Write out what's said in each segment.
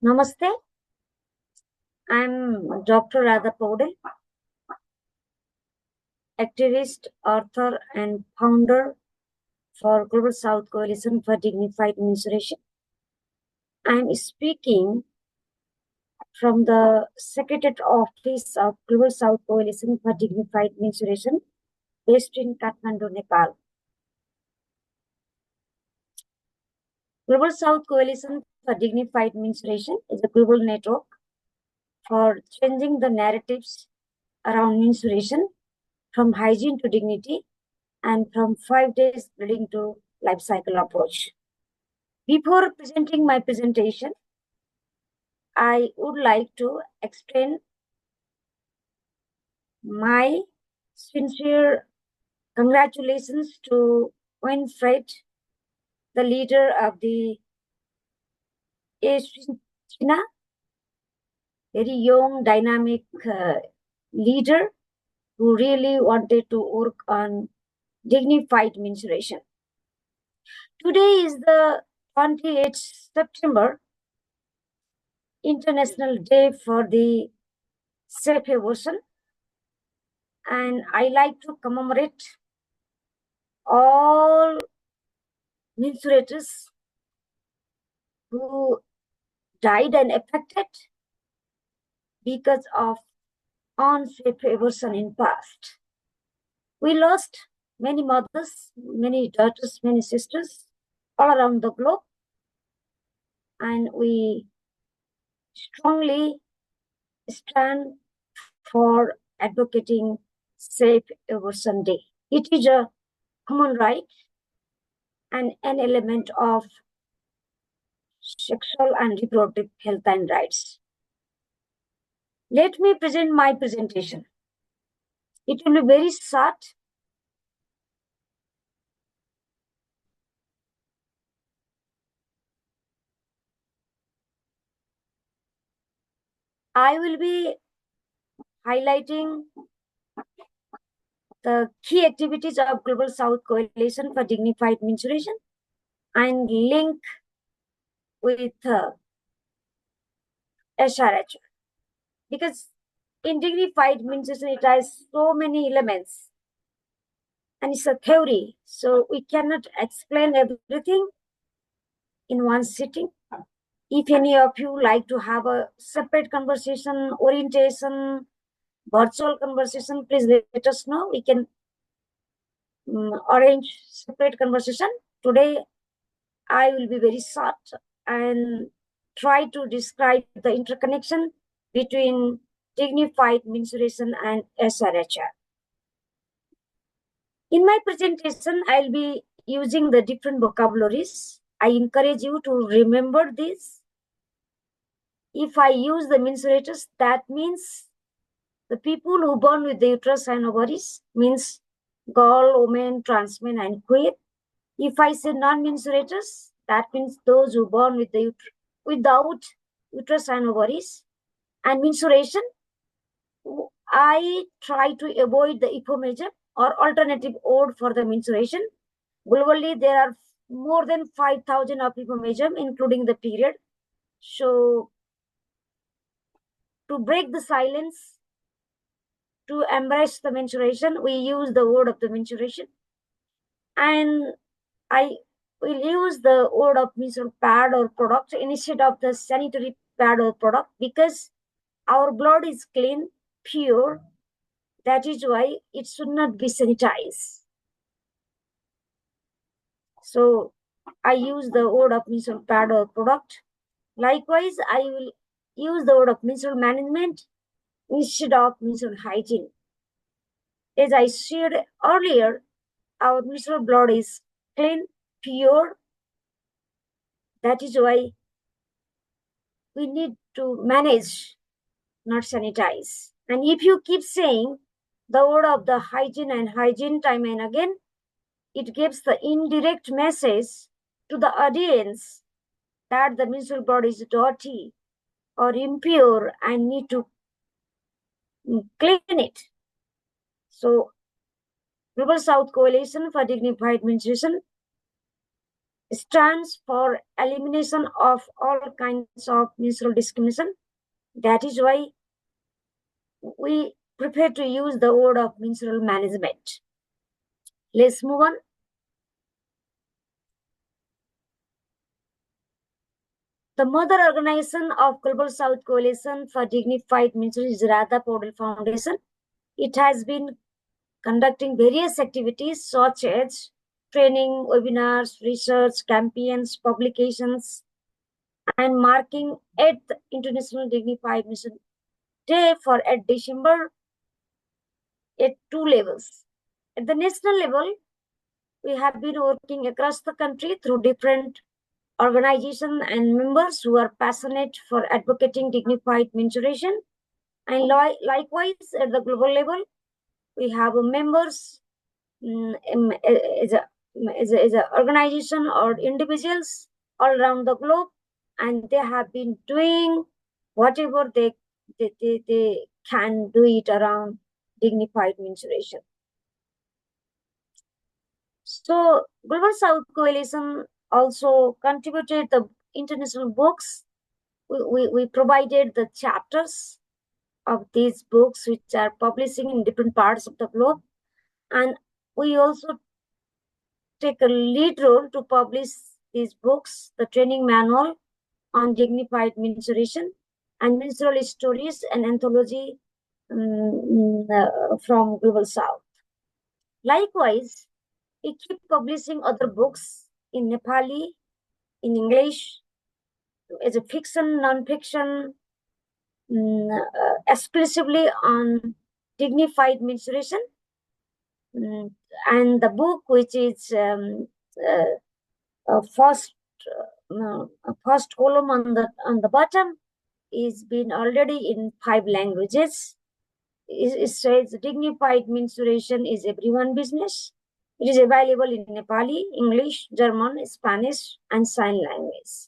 Namaste. I'm Dr. Radha Paudel, activist, author, and founder for Global South Coalition for Dignified Menstruation. I'm speaking from the Secretariat Office of Global South Coalition for Dignified Menstruation, based in Kathmandu, Nepal. Global South Coalition for Dignified Menstruation is a global network for changing the narratives around menstruation from hygiene to dignity and from 5 days bleeding to life cycle approach. Before presenting my presentation, I would like to extend my sincere congratulations to Winfred, the leader of the China, very young, dynamic leader who really wanted to work on dignified menstruation. Today is the 28th September, International Day for the Safe Abortion, and I like to commemorate all menstruators who died and affected because of unsafe abortion in past. We lost many mothers, many daughters, many sisters all around the globe, and we strongly stand for advocating safe abortion day. It is a human right and an element of sexual and reproductive health and rights. Let me present my presentation. It will be very short. I will be highlighting the key activities of Global South Coalition for Dignified Menstruation and link with SRH. Because in dignified menstruation, it has so many elements and it's a theory. So we cannot explain everything in one sitting. If any of you like to have a separate conversation, orientation, virtual conversation, please let us know. We can arrange separate conversation. Today, I will be very short and try to describe the interconnection between dignified menstruation and SRHR. In my presentation, I'll be using the different vocabularies. I encourage you to remember this. If I use the menstruators, that means the people who born with the uterus and ovaries, means girl, women, trans men, and queer. If I say non-menstruators, that means those who born with the without uterus and ovaries. And menstruation, I try to avoid the euphemism or alternative word for the menstruation. Globally, there are more than 5,000 of euphemism, including the period. So, to break the silence, to embrace the menstruation, we use the word of the menstruation. And I will use the word of menstrual pad or product instead of the sanitary pad or product because our blood is clean, pure. That is why it should not be sanitized. So I use the word of menstrual pad or product. Likewise, I will use the word of menstrual management instead of menstrual hygiene. As I shared earlier, our menstrual blood is clean, pure. That is why we need to manage, not sanitize. And if you keep saying the word of the hygiene and hygiene time and again, it gives the indirect message to the audience that the menstrual blood is dirty or impure and need to clean it. So, Global South Coalition for Dignified Menstruation stands for elimination of all kinds of menstrual discrimination. That is why we prefer to use the word of menstrual management. Let's move on. The mother organization of Global South Coalition for Dignified Menstruation is Radha Paudel Foundation. It has been conducting various activities such as training, webinars, research, campaigns, publications, and marking 8th International Dignified Menstruation Day for at December at 2 levels. At the national level, we have been working across the country through different organizations and members who are passionate for advocating dignified menstruation. And likewise, at the global level, we have members as a organization or individuals all around the globe, and they have been doing whatever they can do it around dignified menstruation. So Global South Coalition also contributed the international books. We provided the chapters of these books which are publishing in different parts of the globe, and we also take a lead role to publish these books, the training manual on dignified menstruation and menstrual stories and anthology from Global South. Likewise, we keep publishing other books in Nepali, in English, as a fiction, non-fiction, exclusively on dignified menstruation. And the book, which is first column on the bottom, is been already in 5 languages. It says dignified menstruation is everyone's business. It is available in Nepali, English, German, Spanish, and sign language.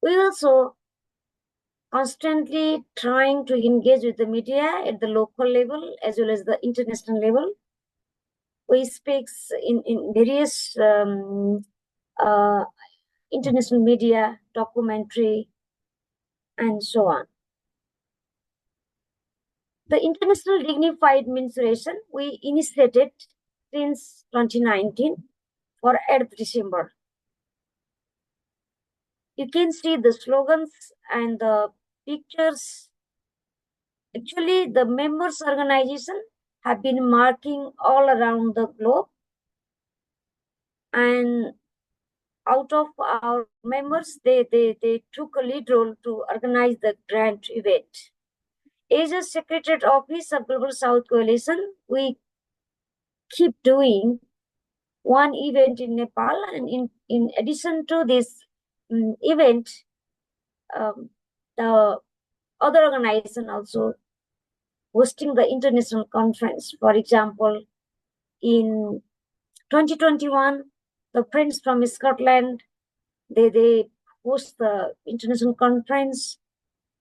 We also constantly trying to engage with the media at the local level as well as the international level. We speak in various international media, documentary, and so on. The International Dignified Menstruation we initiated since 2019 for 8th December. You can see the slogans and the pictures. Actually, the members organization have been marking all around the globe, and out of our members, they took a lead role to organize the grand event. As a Secretariat Office of Global South Coalition, we keep doing one event in Nepal, and in addition to this event, the other organization also hosting the international conference. For example, in 2021, the Friends from Scotland, they host the international conference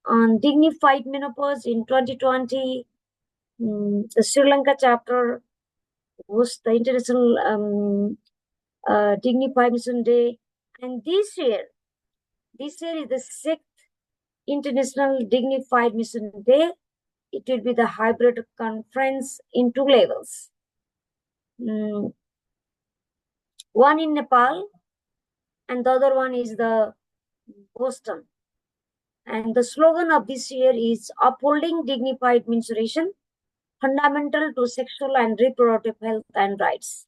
on dignified menopause. In 2020, the Sri Lanka chapter hosts the international dignified menstruation day, and this year is the 6th international dignified menstruation day. It will be the hybrid conference in 2 levels. One in Nepal, and the other one is the Boston. And the slogan of this year is upholding dignified menstruation, fundamental to sexual and reproductive health and rights.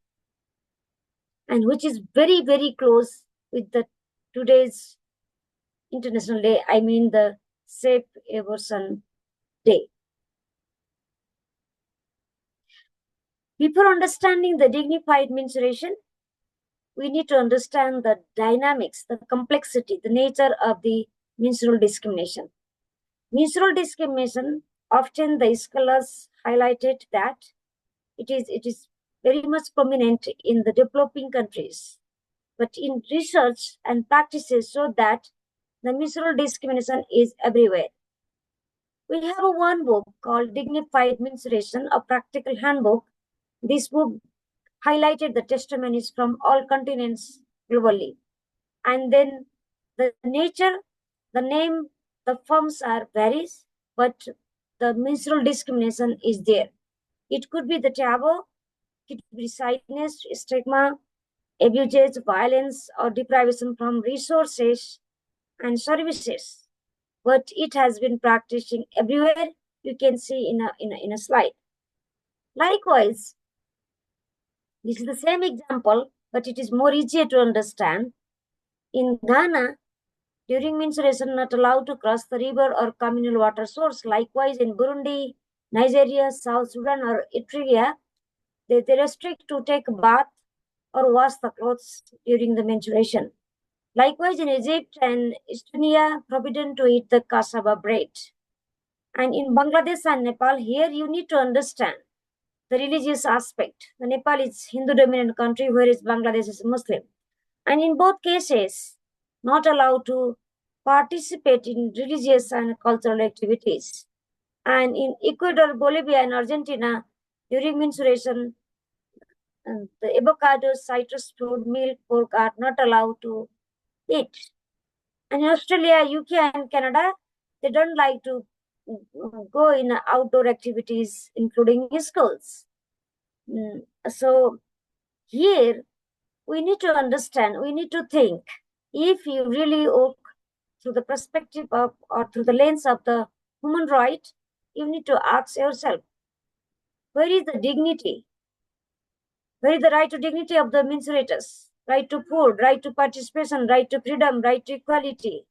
And which is very, very close with the today's International Day, I mean the Safe Abortion Day. Before understanding the dignified menstruation, we need to understand the dynamics, the complexity, the nature of the menstrual discrimination. Menstrual discrimination, often the scholars highlighted that it is very much prominent in the developing countries. But in research and practices show that the menstrual discrimination is everywhere. We have one book called Dignified Menstruation, a practical handbook. This book highlighted the testimonies from all continents globally. And then the nature, the name, the firms are varies, but the menstrual discrimination is there. It could be the taboo, it could be sadness, stigma, abuses, violence, or deprivation from resources and services. But it has been practicing everywhere. You can see in a slide. Likewise, this is the same example, but it is more easier to understand. In Ghana, during menstruation, not allowed to cross the river or communal water source. Likewise, in Burundi, Nigeria, South Sudan, or Eritrea, they restrict to take a bath or wash the clothes during the menstruation. Likewise, in Egypt and Estonia, forbidden to eat the cassava bread. And in Bangladesh and Nepal, here you need to understand the religious aspect. The Nepal is Hindu-dominant country, whereas Bangladesh is Muslim. And in both cases, not allowed to participate in religious and cultural activities. And in Ecuador, Bolivia, and Argentina, during menstruation, the avocado, citrus fruit, milk, pork are not allowed to eat. And in Australia, UK, and Canada, they don't like to go in outdoor activities, including schools. So here, we need to understand, we need to think, if you really look through the perspective of, or through the lens of the human right, you need to ask yourself, where is the dignity? Where is the right to dignity of the menstruators? Right to food, right to participation, right to freedom, right to equality.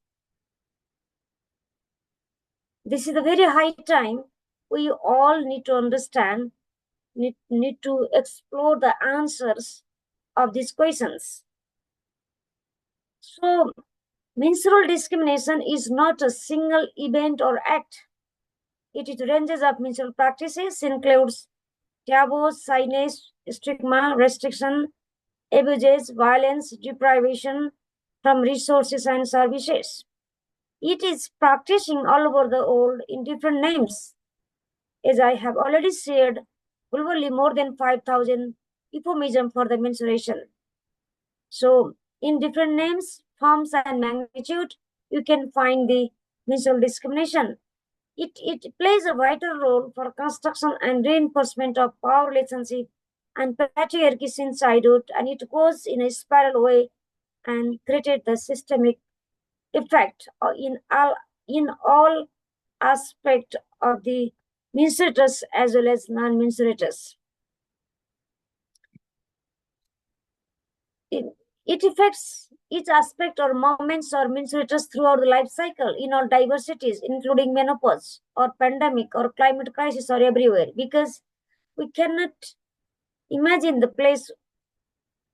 This is a very high time. We all need to understand, need to explore the answers of these questions. So, menstrual discrimination is not a single event or act. It is ranges of menstrual practices, includes taboos, signage, stigma, restriction, abuses, violence, deprivation from resources and services. It is practicing all over the world in different names. As I have already shared, globally more than 5,000 euphemisms for the menstruation. So, in different names, forms, and magnitude, you can find the menstrual discrimination. It plays a vital role for construction and reinforcement of power relationship and patriarchy since childhood, and it goes in a spiral way and created the systemic effect in all aspect of the menstruators as well as non-menstruators. It affects each aspect or moments or menstruators throughout the life cycle in all diversities, including menopause or pandemic or climate crisis or everywhere, because we cannot imagine the place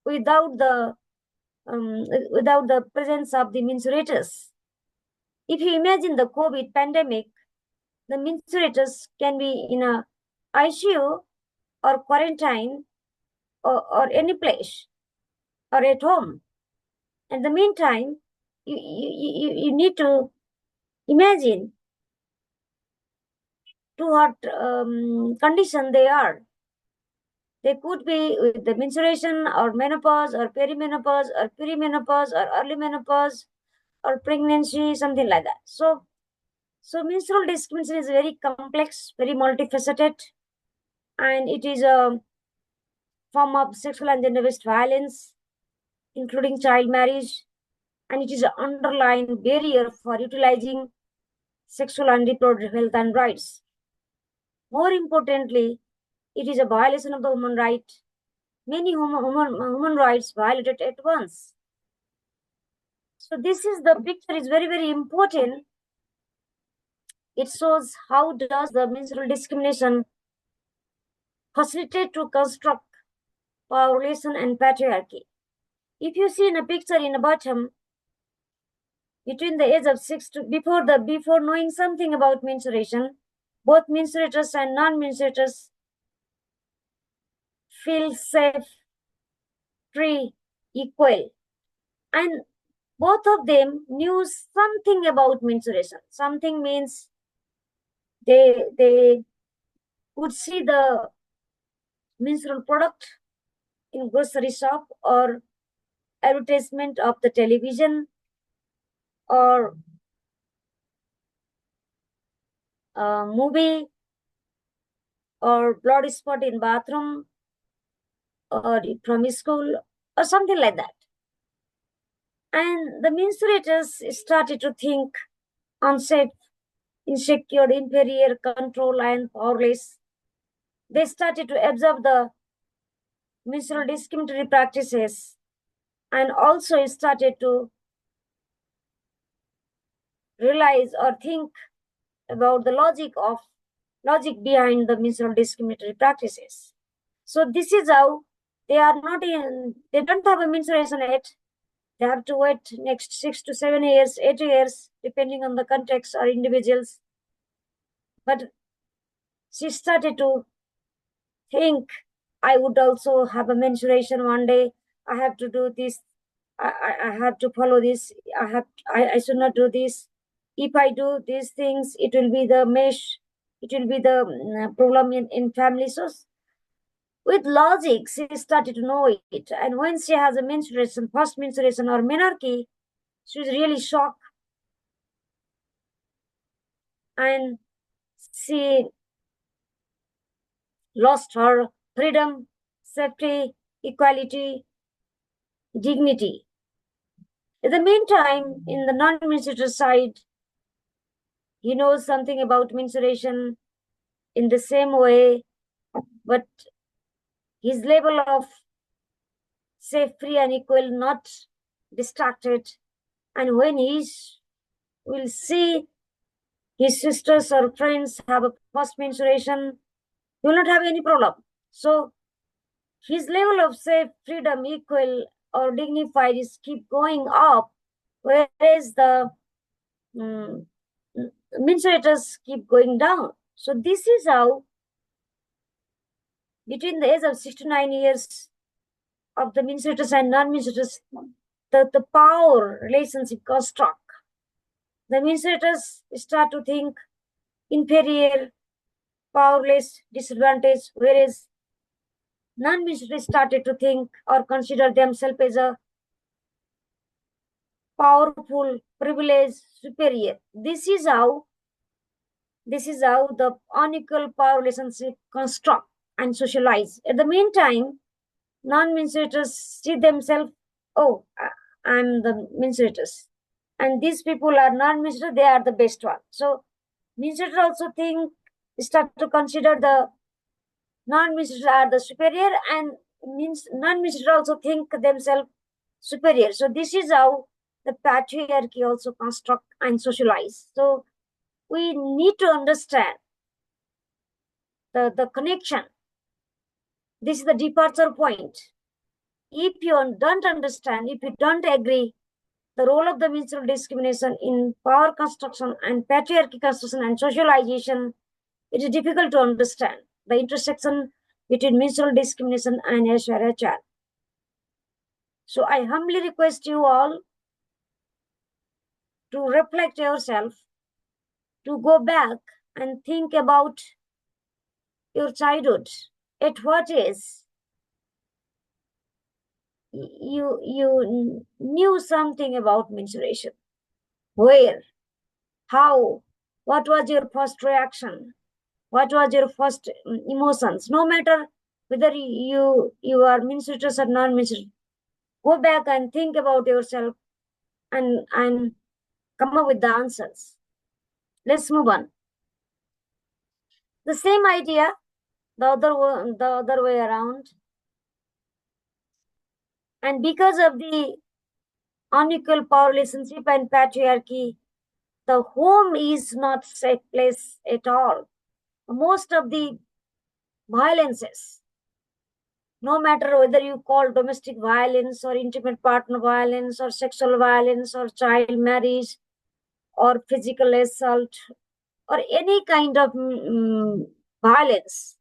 without the presence of the menstruators. If you imagine the COVID pandemic, the menstruators can be in a ICU or quarantine or any place or at home. In the meantime, you need to imagine to what condition they are. They could be with the menstruation or menopause or perimenopause or perimenopause or early menopause or pregnancy, something like that. So menstrual discrimination is very complex, very multifaceted, and it is a form of sexual and gender-based violence, including child marriage, and it is an underlying barrier for utilizing sexual and reproductive health and rights. More importantly, it is a violation of the human right. Many human rights violated at once. So this is the picture is very, very important. It shows how does the menstrual discrimination facilitate to construct power relation and patriarchy. If you see in a picture in the bottom, between the age of 6 to before knowing something about menstruation, both menstruators and non-menstruators feel safe, free, equal, and both of them knew something about menstruation. Something means they would see the menstrual product, in grocery shop, or advertisement of the television, or movie, or blood spot in bathroom, or from school, or something like that. And the menstruators started to think unsafe, insecure, inferior, control, and powerless. They started to observe the menstrual discriminatory practices, and also started to realize or think about the logic behind the menstrual discriminatory practices. So this is how they don't have a menstruation yet. They have to wait next 6 to 7 years, 8 years, depending on the context or individuals. But she started to think, I would also have a menstruation one day. I have to do this. I have to follow this. I should not do this. If I do these things, it will be the mesh. It will be the problem in family. So with logic, she started to know it. And when she has a menstruation, first menstruation or menarche, she's really shocked. And she lost her freedom, safety, equality, dignity. In the meantime, in the non-menstruator side, he knows something about menstruation in the same way, but his level of safe, free, and equal, not distracted. And when he will see his sisters or friends have a first menstruation, he will not have any problem. So his level of safe, freedom, equal, or dignified is keep going up, whereas the mensurators keep going down. So this is how between the age of 6 to 9 years of the mensurators and non-mensurators, the power relationship construct. The mensurators start to think inferior, powerless, disadvantaged, whereas non-mensurators started to think or consider themselves as a powerful, privileged, superior. This is how the unequal power relationship construct and socialize. At the meantime, non-mensurators see themselves, oh, I'm the mensurators. And these people are non-mensurators, they are the best one. So mensurators also start to consider the non-mensurators are the superior, and non-mensurators also think themselves superior. So this is how the patriarchy also construct and socialize. So we need to understand the connection. This is the departure point. If you don't understand, if you don't agree the role of the menstrual discrimination in power construction and patriarchy construction and socialization, it is difficult to understand the intersection between menstrual discrimination and HRHR. So I humbly request you all to reflect yourself, to go back and think about your childhood. At what age you knew something about menstruation? Where? How? What was your first reaction? What was your first emotions? No matter whether you are menstruators or non-menstruators, go back and think about yourself and come up with the answers. Let's move on. The same idea, the other way around. And because of the unequal power relationship and patriarchy, the home is not safe place at all. Most of the violences, no matter whether you call domestic violence or intimate partner violence or sexual violence or child marriage or physical assault or any kind of violence,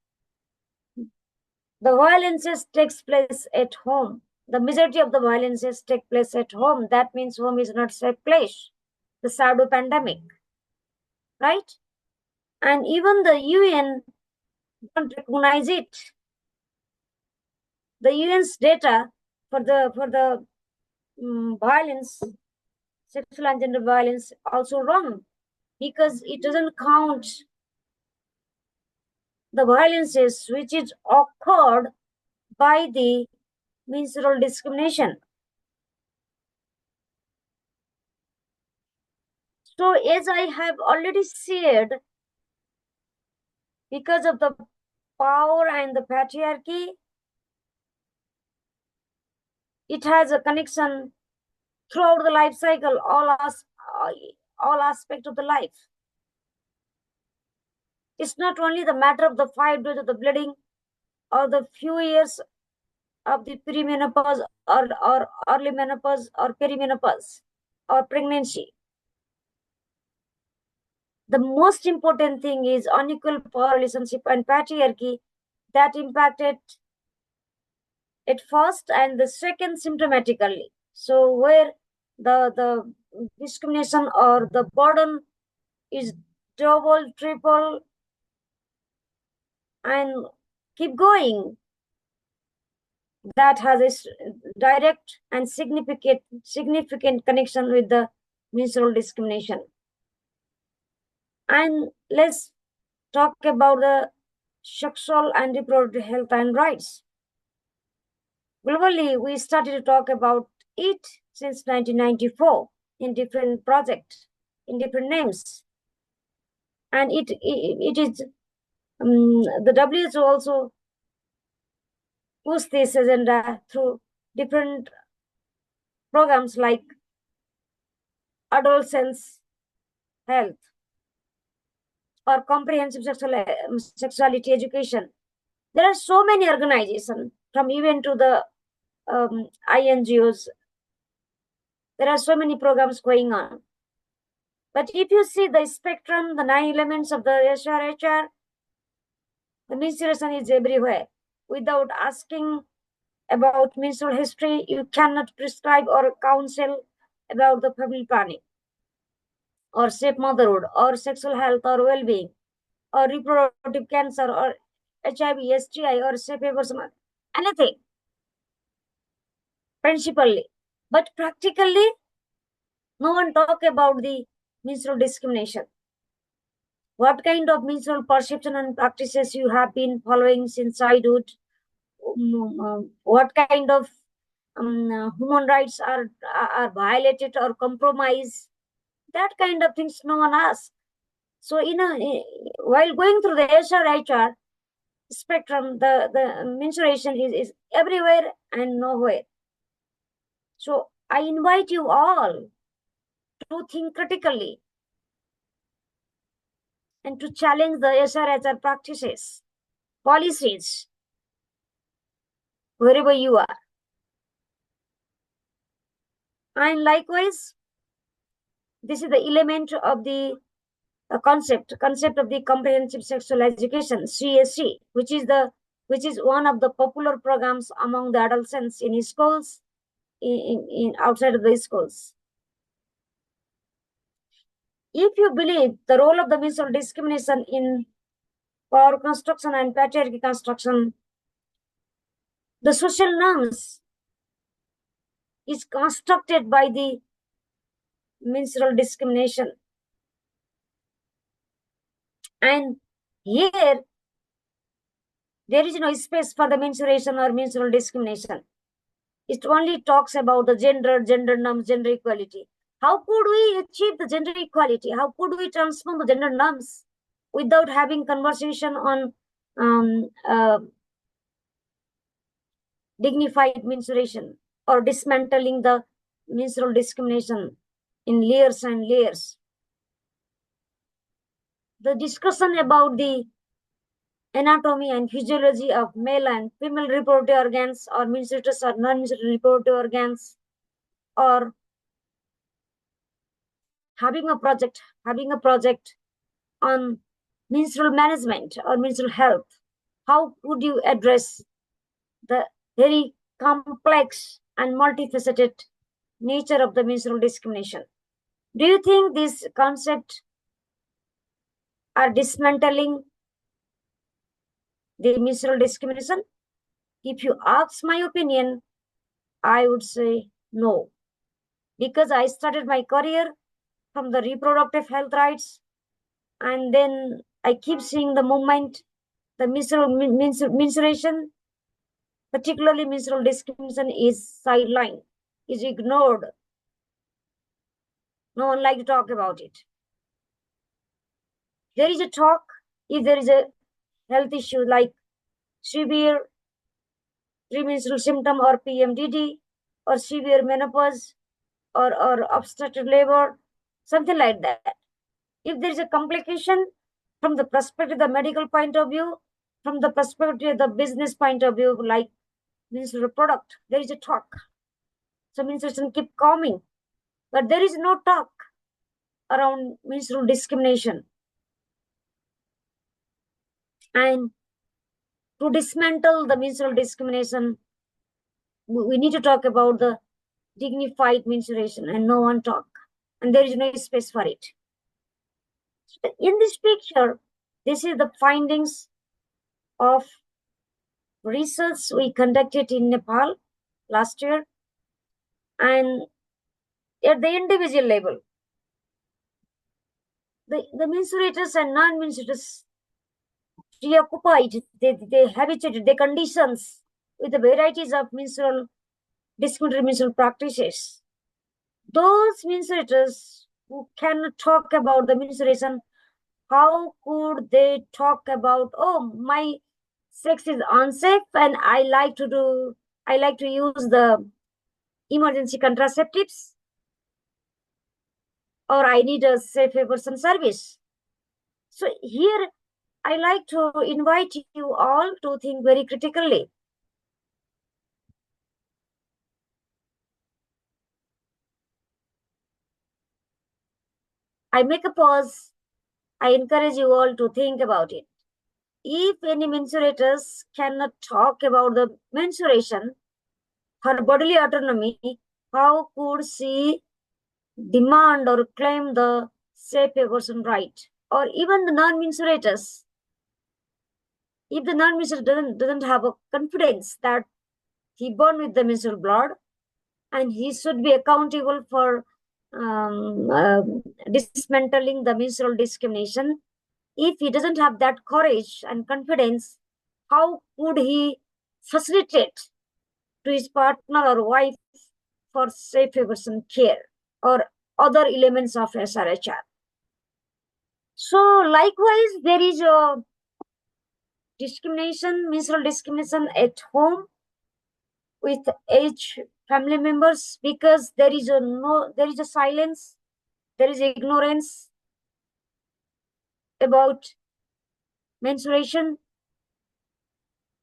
the violences takes place at home. The majority of the violences take place at home. That means home is not safe place. The pseudo pandemic, right? And even the UN don't recognize it. The UN's data for the violence, sexual and gender violence, also wrong, because it doesn't count the violences which is occurred by the menstrual discrimination. So as I have already said, because of the power and the patriarchy, it has a connection throughout the life cycle, all aspects of the life. It's not only the matter of the 5 days of the bleeding or the few years of the perimenopause or early menopause or perimenopause or pregnancy. The most important thing is unequal power relationship and patriarchy that impacted at first and the second symptomatically. So where the discrimination or the burden is double, triple, and keep going, that has a direct and significant connection with the menstrual discrimination. And let's talk about the sexual and reproductive health and rights. Globally, we started to talk about it since 1994 in different projects, in different names. And it is, the WHO also pushed this agenda through different programs like adolescence health or comprehensive sexuality education. There are so many organizations, from even to the INGOs. There are so many programs going on. But if you see the spectrum, the 9 elements of the SRHR, the menstruation is everywhere. Without asking about menstrual history, you cannot prescribe or counsel about the family planning or safe motherhood or sexual health or well-being or reproductive cancer or HIV, STI or safe abortion, anything, principally. But practically, no one talk about the menstrual discrimination. What kind of menstrual perception and practices you have been following since childhood? What kind of human rights are violated or compromised? That kind of things no one asks. So, while going through the SRHR spectrum, the menstruation is everywhere and nowhere. So, I invite you all to think critically and to challenge the SRHR practices, policies, wherever you are. And likewise, this is the element of the concept of the comprehensive sexual education, CSE, which is one of the popular programs among the adolescents in schools, in outside of the schools. If you believe the role of the menstrual discrimination in power construction and patriarchy construction, the social norms is constructed by the menstrual discrimination. And here, there is no space for the menstruation or menstrual discrimination. It only talks about the gender norms, gender equality. How could we achieve the gender equality? How could we transform the gender norms without having conversation on dignified menstruation or dismantling the menstrual discrimination in layers and layers? The discussion about the anatomy and physiology of male and female reproductive organs or menstruators or non-menstruative reproductive organs, or having a project on menstrual management or menstrual health. How would you address the very complex and multifaceted nature of the menstrual discrimination? Do you think these concepts are dismantling the menstrual discrimination? If you ask my opinion, I would say no. Because I started my career from the reproductive health rights, and then I keep seeing the movement, the menstruation, particularly menstrual discrimination, is sidelined, is ignored. No one like to talk about it. There is a talk if there is a health issue like severe premenstrual symptom or PMDD or severe menopause or obstetric labor, something like that. If there is a complication from the perspective, the medical point of view, from the perspective, the business point of view, like menstrual product, there is a talk. So menstruation keep coming, but there is no talk around menstrual discrimination. And to dismantle the menstrual discrimination, we need to talk about the dignified menstruation, and no one talk, and there is no space for it. In this picture, this is the findings of research we conducted in Nepal last year, and at the individual level, the menstruators and non-menstruators preoccupied, they habituated, they conditions with the varieties of discriminatory menstrual practices. Those menstruators who cannot talk about the menstruation, how could they talk about, oh, my sex is unsafe and I like to use the emergency contraceptives, or I need a safe abortion service. So here I like to invite you all to think very critically. I make a pause. I encourage you all to think about it. If any menstruators cannot talk about the menstruation, her bodily autonomy, how could she demand or claim the safe abortion right? Or even the non-menstruators, if the non-menstruator doesn't have a confidence that he born with the menstrual blood and he should be accountable for dismantling the menstrual discrimination, if he doesn't have that courage and confidence, how could he facilitate to his partner or wife for safe abortion care or other elements of SRHR? So likewise, there is a menstrual discrimination at home with age family members, because there is a silence, there is ignorance about menstruation,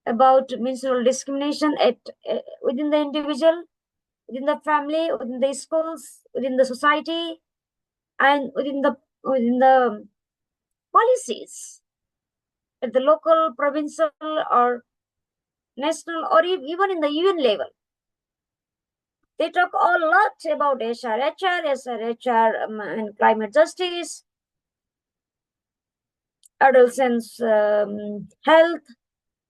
about menstrual discrimination at within the individual, within the family, within the schools, within the society, and within the policies at the local, provincial, or national, or even in the UN level. They talk a lot about SRHR, and climate justice, adolescents' health,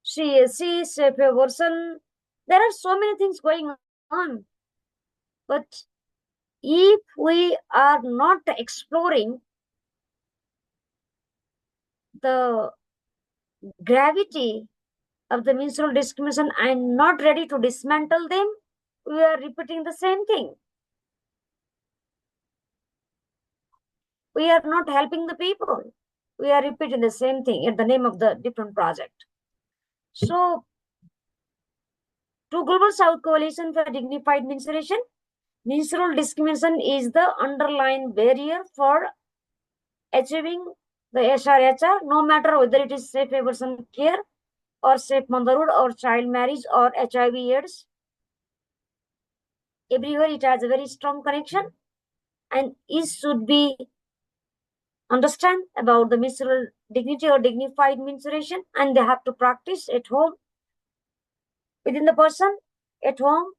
CSC, safe abortion. There are so many things going on. But if we are not exploring the gravity of the menstrual discrimination and not ready to dismantle them, we are repeating the same thing. We are not helping the people. We are repeating the same thing in the name of the different project. So, to Global South Coalition for Dignified Menstruation, menstrual discrimination is the underlying barrier for achieving the SRHR, no matter whether it is safe abortion care or safe motherhood or child marriage or HIV/AIDS. Everywhere it has a very strong connection, and it should be understand about the menstrual dignity or dignified menstruation, and they have to practice at home, within the person, at home,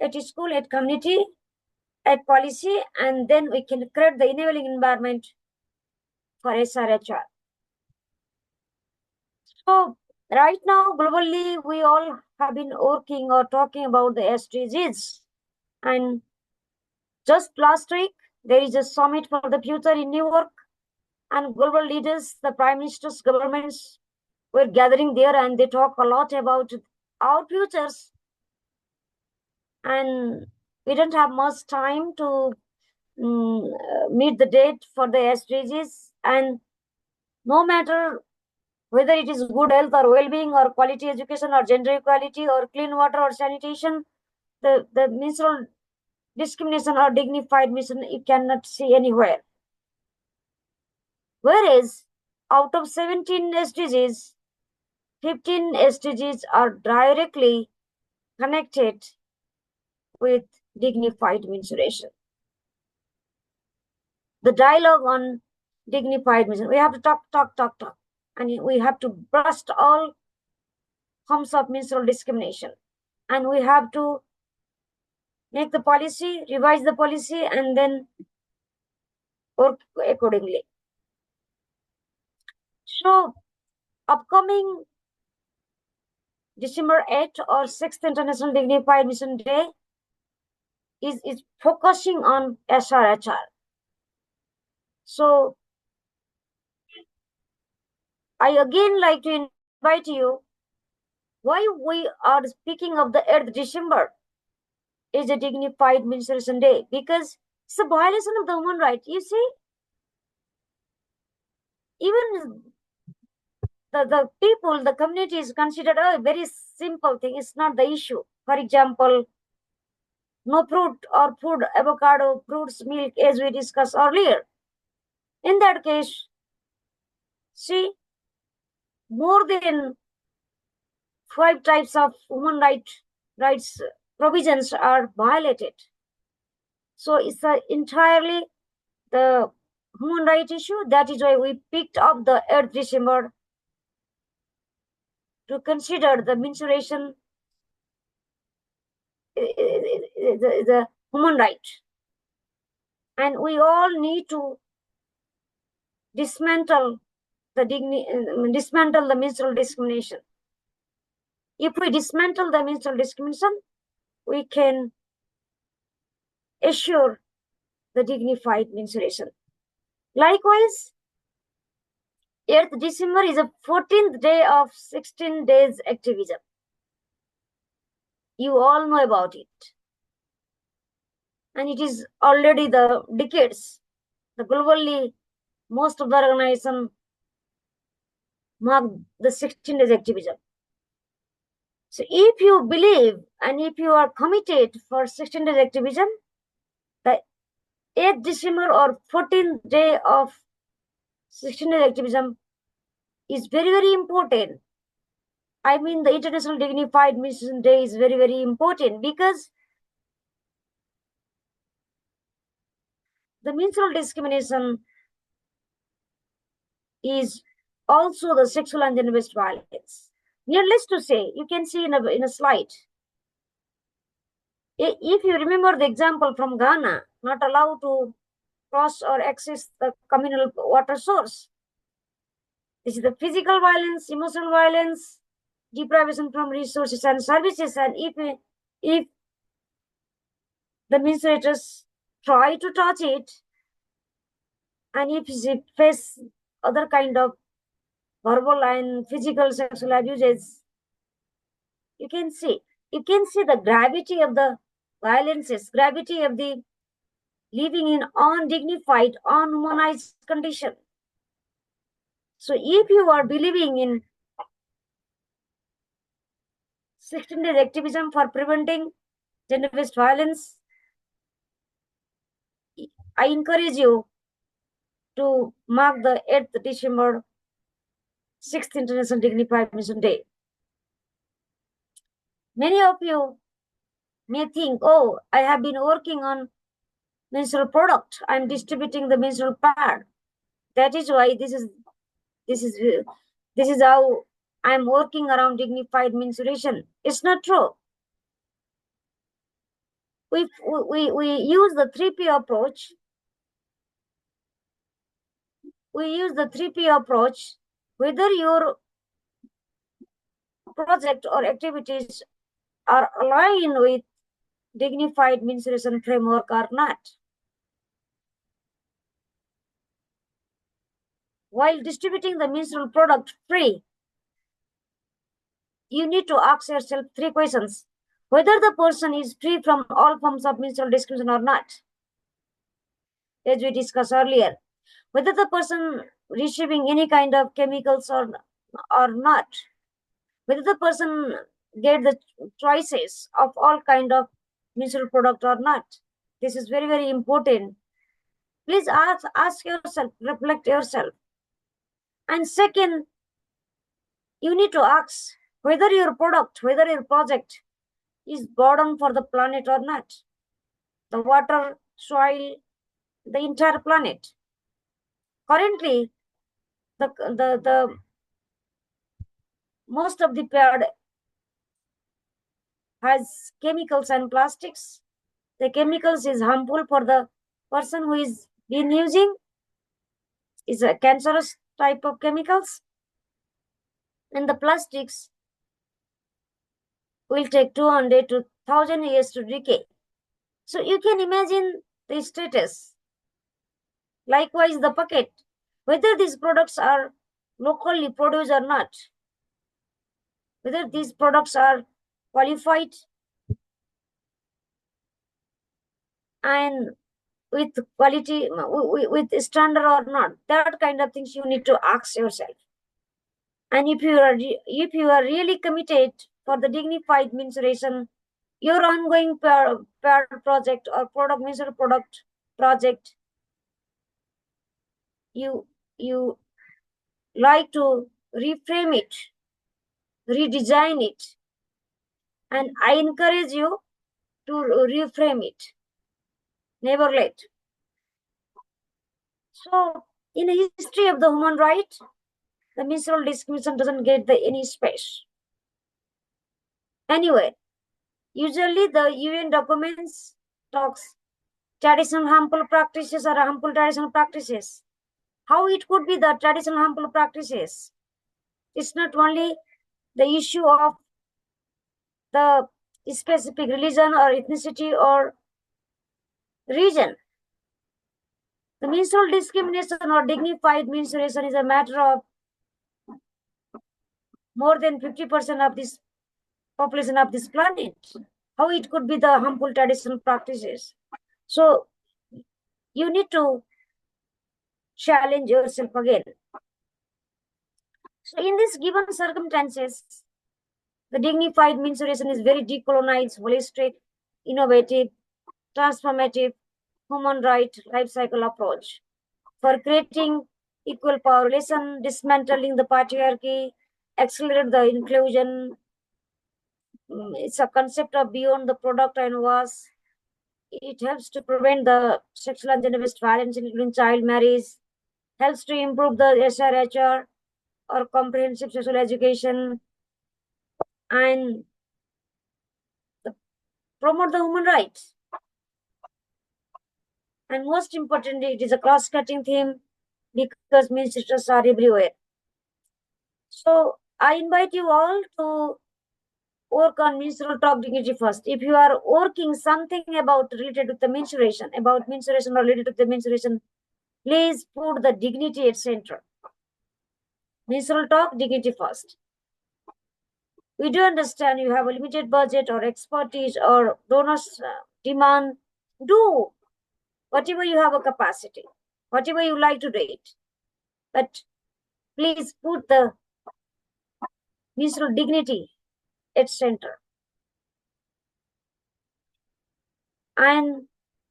at school, at community, at policy, and then we can create the enabling environment for SRHR. So Right now, globally, we all have been working or talking about the SDGs. And just last week, there is a summit for the future in New York, and global leaders, the prime ministers, governments were gathering there, and they talk a lot about our futures. And we don't have much time to meet the date for the SDGs. And no matter whether it is good health or well-being or quality education or gender equality or clean water or sanitation, the menstrual discrimination or dignified mission you cannot see anywhere. Whereas out of 17 SDGs, 15 SDGs are directly connected with dignified menstruation. The dialogue on dignified menstruation, we have to talk, and we have to burst all forms of menstrual discrimination, and we have to make the policy, revise the policy, and then work accordingly. So upcoming December 8th or 6th International Dignified Mission Day is focusing on SRHR. So I again like to invite you, why we are speaking of the 8th December is a Dignified Menstruation Day, because it's a violation of the human right. You see, even the people, the community is considered a very simple thing. It's not the issue. For example, no fruit or food, avocado, fruits, milk, as we discussed earlier. In that case, see, more than 5 types of human rights provisions are violated. So it's entirely the human rights issue. That is why we picked up the 8th December to consider the menstruation the human right. And we all need to dismantle the menstrual discrimination. If we dismantle the menstrual discrimination, we can assure the dignified menstruation. Likewise, 8th December is the 14th day of 16 days activism. You all know about it. And it is already the decades. The globally, most of the organization mark the 16 days activism. So if you believe and if you are committed for 16 days activism, the 8th December or 14th day of 16 days activism is very, very important. I mean, the International Dignified Mission Day is very, very important because the menstrual discrimination is also the sexual and gender-based violence. Needless to say, you can see in a slide. If you remember the example from Ghana, not allowed to cross or access the communal water source. This is the physical violence, emotional violence, deprivation from resources and services. And if the menstruators try to touch it, and if she face other kind of verbal and physical sexual abuses, you can see the gravity of the violences, gravity of the living in undignified, unhumanized condition. So if you are believing in 16 days activism for preventing gender-based violence, I encourage you to mark the 8th December, 6th International Dignified Mission Day. Many of you may think, oh, I have been working on menstrual product. I'm distributing the menstrual pad. That is why this is how I'm working around dignified menstruation. It's not true. We use the 3P approach. We use the 3P approach, whether you're project or activities are aligned with dignified mensuration framework or not. While distributing the menstrual product free, you need to ask yourself 3 questions. Whether the person is free from all forms of menstrual discrimination or not, as we discussed earlier. Whether the person receiving any kind of chemicals or not. Whether the person get the choices of all kind of menstrual product or not. This is very, very important. Please ask yourself, reflect yourself. And second, you need to ask whether your product, whether your project is burden for the planet or not. The water, soil, the entire planet. Currently, the most of the pad has chemicals and plastics. The chemicals is harmful for the person who is been using. Is a cancerous type of chemicals. And the plastics will take 200 to 1000 years to decay. So you can imagine the status. Likewise, the packet, whether these products are locally produced or not, whether these products are qualified and with quality, with standard or not, that kind of things you need to ask yourself. And if you are really committed for the dignified mensuration, your ongoing project or product measure product project, you like to reframe it, redesign it, and I encourage you to reframe it. Never late. So, in the history of the human right, the menstrual discrimination doesn't get any space. Anyway, usually the UN documents talks traditional harmful practices or harmful traditional practices. How it could be the traditional harmful practices? It's not only the issue of the specific religion or ethnicity or region. The menstrual discrimination or dignified menstruation is a matter of more than 50% of this population of this planet. How it could be the harmful traditional practices? So you need to challenge yourself again. So in these given circumstances, the dignified menstruation is very decolonized, holistic, innovative, transformative, human right life cycle approach for creating equal power relation, dismantling the patriarchy, accelerate the inclusion. It's a concept of beyond the product and was. It helps to prevent the sexual and gender-based violence, including child marriage, helps to improve the SRHR or comprehensive sexual education, and promote the human rights. And most importantly, it is a cross-cutting theme because menstruators are everywhere. So I invite you all to work on menstrual talk dignity first. If you are working something about related to the menstruation, about menstruation or related to the menstruation, please put the dignity at center. Menstrual talk dignity first. We do understand you have a limited budget or expertise or donors demand. Do whatever you have a capacity, whatever you like to do it. But please put the menstrual dignity at center. And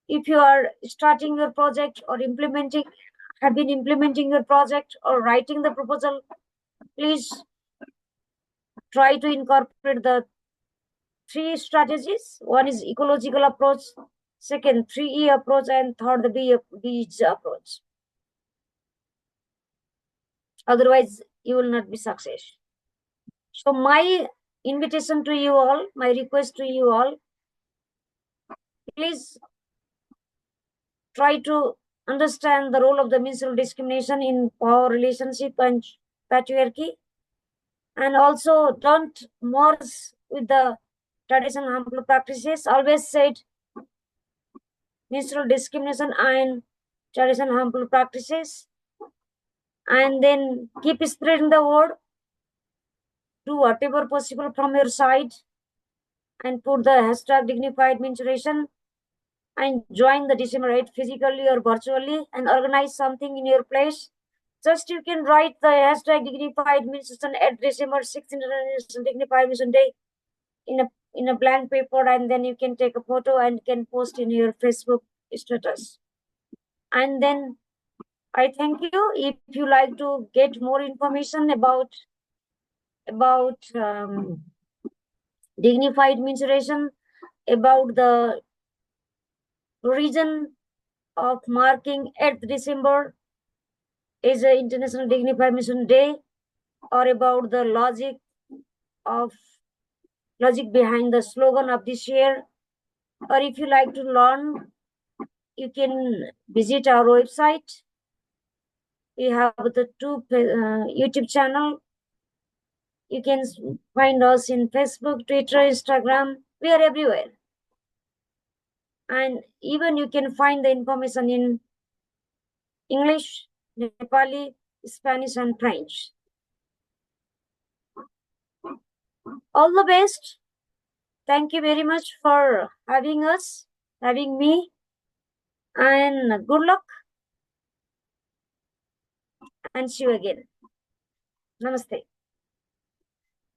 if you are starting your project or have been implementing your project or writing the proposal, please try to incorporate the 3 strategies. One is ecological approach, second 3E approach, and third the BEACH approach. Otherwise, you will not be success. So my invitation to you all, my request to you all, please try to understand the role of the menstrual discrimination in power relationship and patriarchy. And also don't merge with the traditional harmful practices. Always said menstrual discrimination and traditional harmful practices. And then keep spreading the word. Do whatever possible from your side and put the hashtag dignified menstruation and join the December 8 physically or virtually and organize something in your place. Just you can write the hashtag dignified menstruation at December 6th International Dignified Menstruation Day in a blank paper, and then you can take a photo and can post in your Facebook status. And then I thank you. If you like to get more information about dignified menstruation, about the reason of marking 8th December is a International Dignified Menstruation Day, or about the logic behind the slogan of this year, or if you like to learn, you can visit our website. We have the two YouTube channel. You can find us in Facebook, Twitter, Instagram. We are everywhere. And even you can find the information in English, Nepali, Spanish, and French. All the best. Thank you very much for having us, having me, and good luck. And see you again. Namaste.